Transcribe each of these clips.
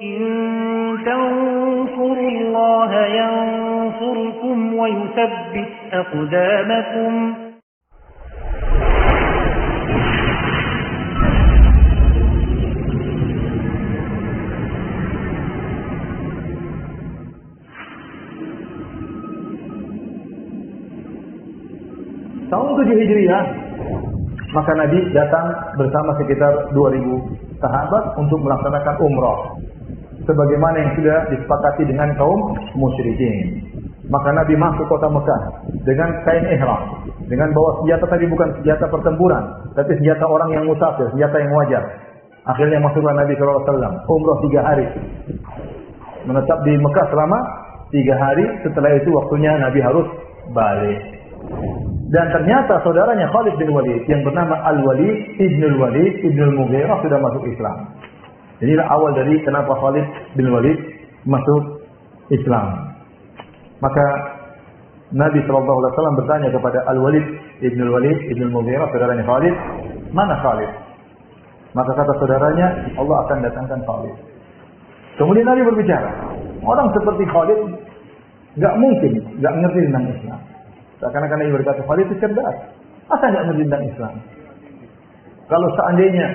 إن تنصروا الله ينصركم ويثبت أقدامكم. Tahun 7 Hijriah, maka Nabi datang bersama sekitar 2.000 sahabat untuk melaksanakan umrah, sebagaimana yang sudah disepakati dengan kaum musyrikin. Maka Nabi masuk kota Mekah dengan kain ihram, dengan bawa senjata tadi bukan senjata pertempuran, tapi senjata orang yang musafir, senjata yang wajar. Akhirnya masuklah Nabi SAW, umrah 3 hari, menetap di Mekah selama 3 hari. Setelah itu waktunya Nabi harus balik. Dan ternyata saudaranya Khalid bin Walid yang bernama Al-Walid Ibnul Walid Ibnul Mughirah sudah masuk Islam. Inilah awal dari kenapa Khalid bin Walid masuk Islam. Maka Nabi SAW bertanya kepada Al-Walid Ibnul Walid Ibnul Mughirah, saudaranya Khalid, mana Khalid? Maka kata saudaranya, Allah akan datangkan Khalid. Kemudian Nabi berbicara, orang seperti Khalid nggak mungkin nggak ngerti tentang Islam. Seakan-akan Nabi berkata, Khalid itu cerdas. Masa nggak ngerti tentang Islam? Kalau seandainya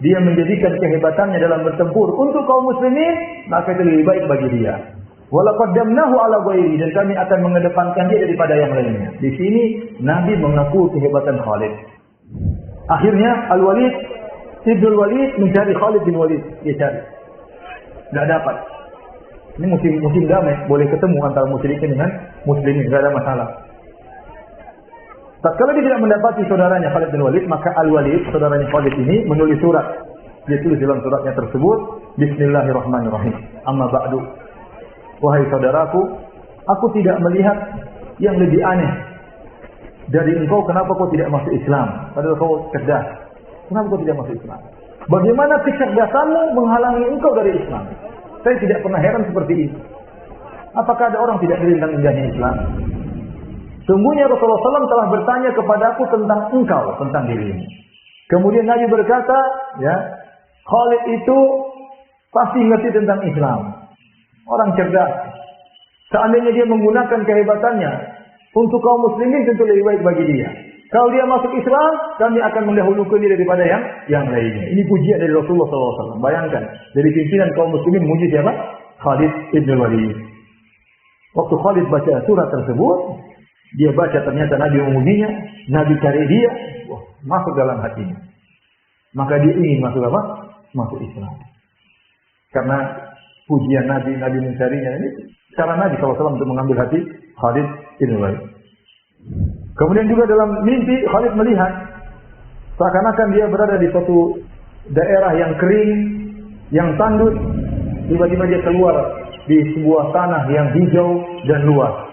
dia menjadikan kehebatannya dalam bertempur untuk kaum muslimin, maka itu lebih baik bagi dia. Wala qaddamnahu ala ghairi, dan kami akan mengedepankan dia daripada yang lainnya. Di sini Nabi mengaku kehebatan Khalid. Akhirnya Al-Walid Ibnul Walid mencari Khalid bin Walid, dia cari. Nggak dapat. Ini musim damai, boleh ketemu antara musyrikin dengan muslimin, nggak ada masalah. Tatkala dia tidak mendapati saudaranya Khalid bin Walid, maka Al-Walid, saudaranya Khalid ini, menulis surat. Dia tulis dalam suratnya tersebut, Bismillahirrahmanirrahim. Amma ba'du. Wahai saudaraku, aku tidak melihat yang lebih aneh dari engkau. Kenapa kau tidak masuk Islam? Padahal kau cerdas. Kenapa kau tidak masuk Islam? Bagaimana kecerdasanmu menghalangi engkau dari Islam? Saya tidak pernah heran seperti itu. Apakah ada orang tidak mengerti tentang indahnya Islam? Sungguhnya Rasulullah SAW telah bertanya kepadaku tentang engkau, tentang dirimu. Kemudian Nabi berkata, ya, Khalid itu pasti ngerti tentang Islam. Orang cerdas. Seandainya dia menggunakan kehebatannya untuk kaum muslimin, tentu lebih baik bagi dia. Kalau dia masuk Islam, kami akan mendahulukan dia daripada yang lainnya. Ini pujian dari Rasulullah SAW. Bayangkan, dari pimpinan kaum muslimin muji siapa? Khalid ibn Walid. Waktu Khalid baca surat tersebut, dia baca ternyata Nabi memujinya, Nabi cari dia, wah, masuk dalam hatinya. Maka dia ingin masuk apa? Masuk Islam. Karena pujian Nabi mencarinya, ini cara Nabi SAW untuk mengambil hati Khalid ibn Walid. Kemudian juga dalam mimpi Khalid melihat seakan-akan dia berada di suatu daerah yang kering, yang tandus. Tiba-tiba dia keluar di sebuah tanah yang hijau dan luas.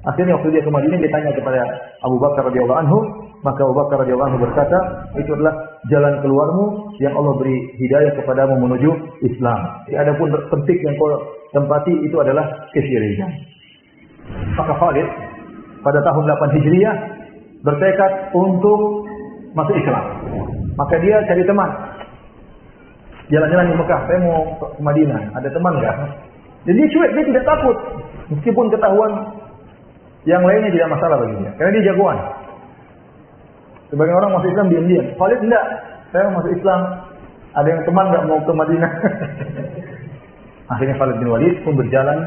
Akhirnya waktu dia ke Madinah, dia tanya kepada Abu Bakar radhiyallahu anhu, maka Abu Bakar radhiyallahu anhu berkata, itu adalah jalan keluarmu yang Allah beri hidayah kepadamu menuju Islam. Adapun tempat yang kau tempati itu adalah kesyirikan. Maka Khalid pada tahun 8 Hijriah bertekad untuk masuk Islam. Maka dia cari teman. Jalan-jalan di Mekah, saya mau ke Madinah, ada teman enggak? Jadi dia cuek, dia tidak takut. Meskipun ketahuan yang lainnya tidak masalah bagi dia, karena dia jagoan. Sebagian orang masuk Islam diam-diam. Khalid enggak, saya masuk Islam. Ada yang teman enggak mau ke Madinah? Akhirnya Khalid bin Walid pun berjalan.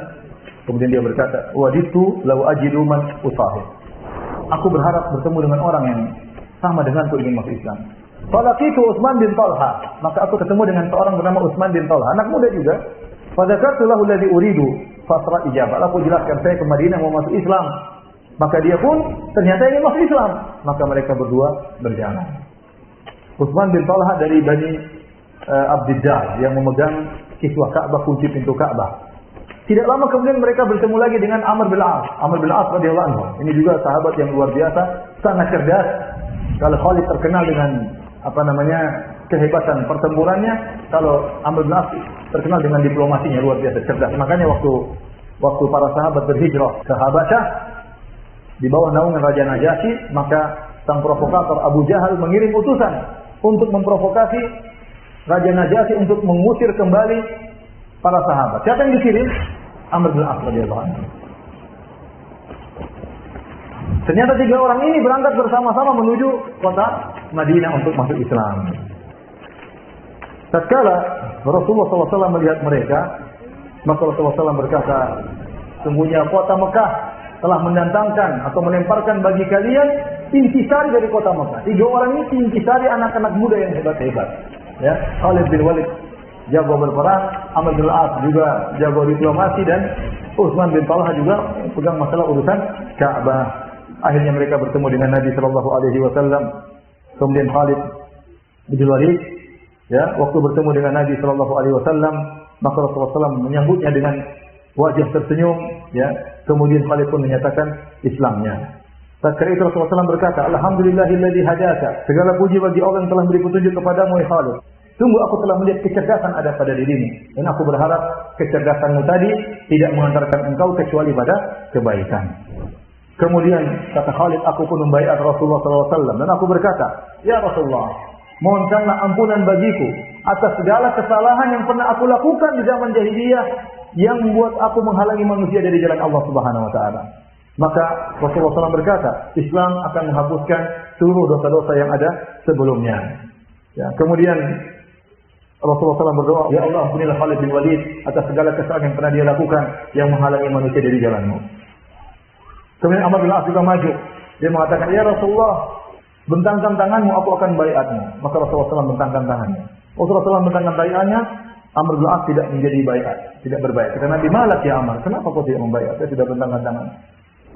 Kemudian dia berkata, waditu law ajidu man usahib. Aku berharap bertemu dengan orang yang sama denganku ingin masuk Islam. Falaqitu Utsman bin Talha. Maka aku ketemu dengan seorang bernama Utsman bin Talha, anak muda juga. Fadzakartu lahu alladhi uridu fasra ijabah. Aku jelaskan saya ke Madinah mau masuk Islam. Maka dia pun ternyata ingin masuk Islam. Maka mereka berdua berjalan. Utsman bin Talha dari Bani Abdiddar yang memegang kiswah Ka'bah, kunci pintu Ka'bah. Tidak lama kemudian mereka bertemu lagi dengan Amr bin As. Amr bin As radhiyallahu anhu. Ini juga sahabat yang luar biasa, sangat cerdas. Kalau Khalid terkenal dengan kehebatan pertempurannya, kalau Amr bin As terkenal dengan diplomasinya luar biasa cerdas. Makanya waktu para sahabat berhijrah ke Habasyah di bawah naungan Raja Najasyi, maka sang provokator Abu Jahal mengirim utusan untuk memprovokasi Raja Najasyi untuk mengusir kembali para sahabat. Siapa yang dikirim? Amr bin As radhiyallahu anhu. Ternyata 3 orang ini berangkat bersama-sama menuju kota Madinah untuk masuk Islam. Tatkala Rasulullah SAW melihat mereka, maka Rasulullah SAW berkata, sungguhnya kota Mekah telah mendatangkan atau melemparkan bagi kalian intisari dari kota Mekah. 3 orang ini intisari anak-anak muda yang hebat-hebat. Ya, Khalid bin Walid jago berperang, Amr bin As juga jago diplomasi, dan Utsman bin Talha juga pegang masalah urusan Ka'bah. Akhirnya mereka bertemu dengan Nabi Shallallahu Alaihi Wasallam. Kemudian Khalid bin Walid, ya, waktu bertemu dengan Nabi Shallallahu Alaihi Wasallam, maka Rasulullah SAW menyambutnya dengan wajah tersenyum. Ya, kemudian Khalid pun menyatakan Islamnya. Tatkala itu Rasulullah SAW berkata, Alhamdulillahilladzi hadaka. Segala puji bagi Allah yang telah beri petunjuk kepadamu, ya Khalid. Sungguh aku telah melihat kecerdasan ada pada dirimu, dan aku berharap kecerdasanmu tadi tidak mengantarkan engkau kecuali pada kebaikan. Kemudian kata Khalid, aku pun membaiat Rasulullah SAW, dan aku berkata, ya Rasulullah, mohonkanlah ampunan bagiku atas segala kesalahan yang pernah aku lakukan di zaman jahiliyah yang membuat aku menghalangi manusia dari jalan Allah Subhanahu Wa Taala. Maka Rasulullah SAW berkata, Islam akan menghapuskan seluruh dosa-dosa yang ada sebelumnya. Ya, kemudian Rasulullah SAW berdoa, ya Allah, ampunilah Khalid bin Walid atas segala kesalahan yang pernah dia lakukan yang menghalangi manusia dari jalanmu. Kemudian Amr bin As juga maju. Dia mengatakan, ya Rasulullah, bentangkan tanganmu, aku akan baiatmu. Maka Rasulullah SAW bentangkan tangannya. Rasulullah SAW bentangkan baiatnya, Amr bin As tidak menjadi baiat, tidak berbaiat. Kata Nabi, malak ya Amr, kenapa kau tidak membaiat? Saya sudah bentangkan tangan.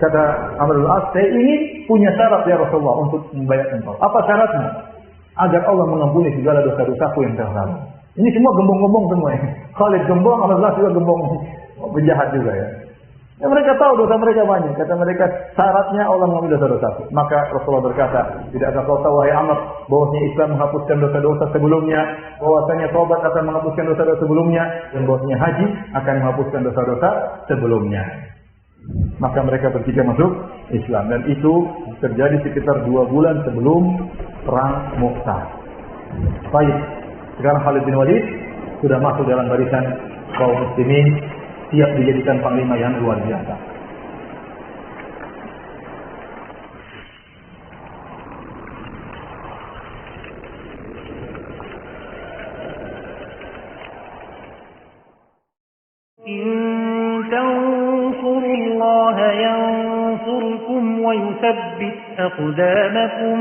Kata Amr bin As, saya ingin punya syarat ya Rasulullah untuk membaiat engkau. Apa syaratnya? Agar Allah mengampuni segala dosa-dosaku yang telah lalu. Ini semua gembong-gembong semua ya. Khalid gembong, Amr bin As juga gembong. Penjahat juga ya. Ya, mereka tahu dosa mereka banyak. Kata mereka, syaratnya Allah mengampuni dosa-dosaku. Maka Rasulullah berkata, tidakkah kau tahu wahai Amr, bahwasanya Islam menghapuskan dosa-dosa sebelumnya, bahwasanya taubat akan menghapuskan dosa-dosa sebelumnya, dan bahwasanya haji akan menghapuskan dosa-dosa sebelumnya. Maka mereka bertiga masuk Islam, dan itu terjadi sekitar 2 bulan sebelum perang Mu'tah. Baik, sekarang Khalid bin Walid sudah masuk dalam barisan kaum muslimin, siap dijadikan panglima yang luar biasa. إن تنصروا الله ينصركم ويثبت أقدامكم